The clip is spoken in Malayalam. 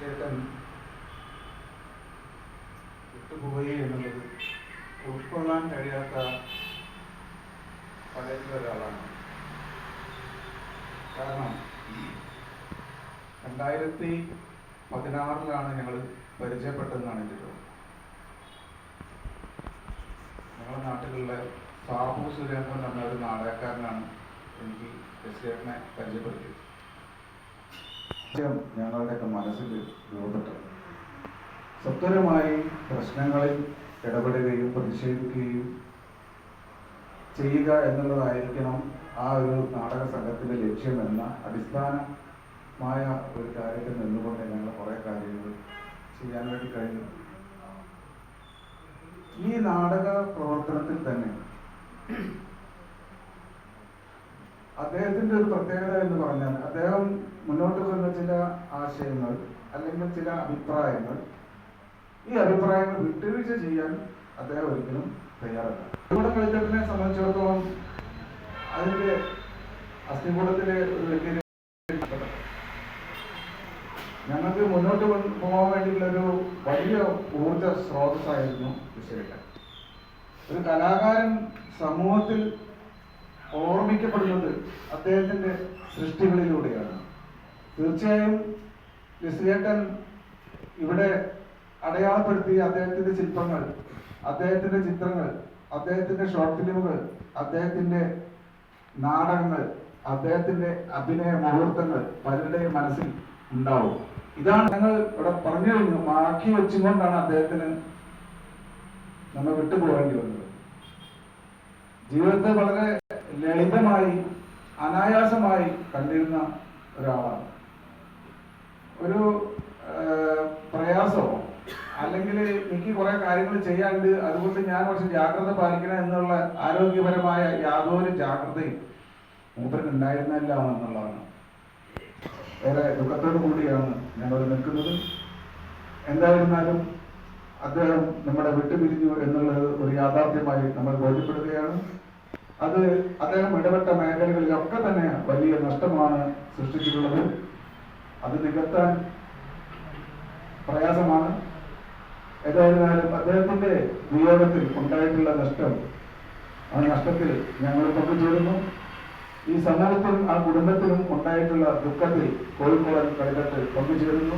ചേട്ടൻ വിട്ടുപോയി എന്നുള്ളത് ഉൾക്കൊള്ളാൻ കഴിയാത്ത പലരിൽ ഒരാളാണ്. കാരണം 2016 ഞങ്ങൾ പരിചയപ്പെട്ടതെന്നാണ് എൻ്റെ തോന്നുന്നത്. ഞങ്ങളുടെ നാട്ടിലുള്ള സാബു സുരേന്ദ്രൻ എന്ന ഒരു നാടകക്കാരനാണ് എനിക്ക് ചേട്ടനെ പരിചയപ്പെടുത്തിയത്. ഞങ്ങളുടെയൊക്കെ മനസ്സിൽ രൂപപ്പെട്ടത് സത്വരമായി പ്രശ്നങ്ങളിൽ ഇടപെടുകയും പ്രതിഷേധിക്കുകയും ചെയ്യുക എന്നുള്ളതായിരിക്കണം ആ ഒരു നാടക സംഘത്തിന്റെ ലക്ഷ്യമെന്ന അടിസ്ഥാനമായ ഒരു കാര്യത്തിൽ നിന്നുകൊണ്ട് ഞങ്ങൾ കുറെ കാര്യങ്ങൾ ചെയ്യാൻ വേണ്ടി കഴിഞ്ഞു. ഈ നാടക പ്രവർത്തനത്തിൽ തന്നെ അദ്ദേഹത്തിന്റെ ഒരു പ്രത്യേകത എന്ന് പറഞ്ഞാൽ അദ്ദേഹം മുന്നോട്ട് വരുന്ന ചില ആശയങ്ങൾ അല്ലെങ്കിൽ ചില അഭിപ്രായങ്ങൾ, ഈ അഭിപ്രായങ്ങൾ വിട്ടുവീഴ്ച ചെയ്യാൻ അദ്ദേഹം ഒരിക്കലും തയ്യാറല്ല. ഇവിടെ കളിത്തട്ടിനെ സംബന്ധിച്ചിടത്തോളം അതിന്റെ അസ്ഥികൂടത്തിലെ ഒരു വലിയ ഞങ്ങൾക്ക് മുന്നോട്ട് പോകാൻ വേണ്ടിയുള്ള ഒരു വലിയ ഊർജ സ്രോതസ്സായിരുന്നു വിഷയം. ഒരു കലാകാരൻ സമൂഹത്തിൽ ഓർമ്മിക്കപ്പെടുന്നത് അദ്ദേഹത്തിന്റെ സൃഷ്ടികളിലൂടെയാണ്. തീർച്ചയായും ലിസിയേട്ടൻ ഇവിടെ അടയാളപ്പെടുത്തിയ അദ്ദേഹത്തിന്റെ ശില്പങ്ങൾ, അദ്ദേഹത്തിന്റെ ചിത്രങ്ങൾ, അദ്ദേഹത്തിന്റെ ഷോർട്ട് ഫിലിമുകൾ, അദ്ദേഹത്തിന്റെ നാടകങ്ങൾ, അദ്ദേഹത്തിന്റെ അഭിനയ മുഹൂർത്തങ്ങൾ പലരുടെയും മനസ്സിൽ ഉണ്ടാവും. ഇതാണ് ഞങ്ങൾ ഇവിടെ പറഞ്ഞു കഴിഞ്ഞു. മാക്കി വെച്ചുകൊണ്ടാണ് അദ്ദേഹത്തിന് നമ്മൾ വിട്ടുപോകേണ്ടി വന്നത്. ജീവിതത്തെ വളരെ ലളിതമായി അനായാസമായി കണ്ടിരുന്ന ഒരാളാണ്. ഒരു പ്രയാസമോ അല്ലെങ്കിൽ എനിക്ക് കുറെ കാര്യങ്ങൾ ചെയ്യാനുണ്ട്, അതുകൊണ്ട് ഞാൻ കുറച്ച് ജാഗ്രത പാലിക്കണം എന്നുള്ള ആരോഗ്യപരമായ യാതൊരു ജാഗ്രതയും മൂപ്പർക്ക് ഉണ്ടായിരുന്നില്ല എന്നുള്ളതാണ്. ഏറെ ദുഃഖത്തോടു കൂടിയാണ് ഞങ്ങൾ നിൽക്കുന്നത്. എന്തായിരുന്നാലും അദ്ദേഹം നമ്മളെ വിട്ടുപിരിഞ്ഞു എന്നുള്ളത് ഒരു യാഥാർത്ഥ്യമായി നമ്മൾ ബോധ്യപ്പെടുകയാണ്. അത് അദ്ദേഹം ഇടപെട്ട മേഖലകളിലൊക്കെ തന്നെ വലിയ നഷ്ടമാണ് സൃഷ്ടിച്ചിട്ടുള്ളത്. അത് നികത്താൻ പ്രയാസമാണ്. ഏതായിരുന്നാലും അദ്ദേഹത്തിന്റെ വിയോഗത്തിൽ ഉണ്ടായിട്ടുള്ള നഷ്ടം, ആ നഷ്ടത്തിൽ ഞങ്ങൾ പങ്കുചേരുന്നു. ഈ സമൂഹത്തിലും ആ കുടുംബത്തിലും ഉണ്ടായിട്ടുള്ള ദുഃഖത്തിൽ കോഴിക്കോടൻ കളിത്തട്ട് പങ്കുചേരുന്നു.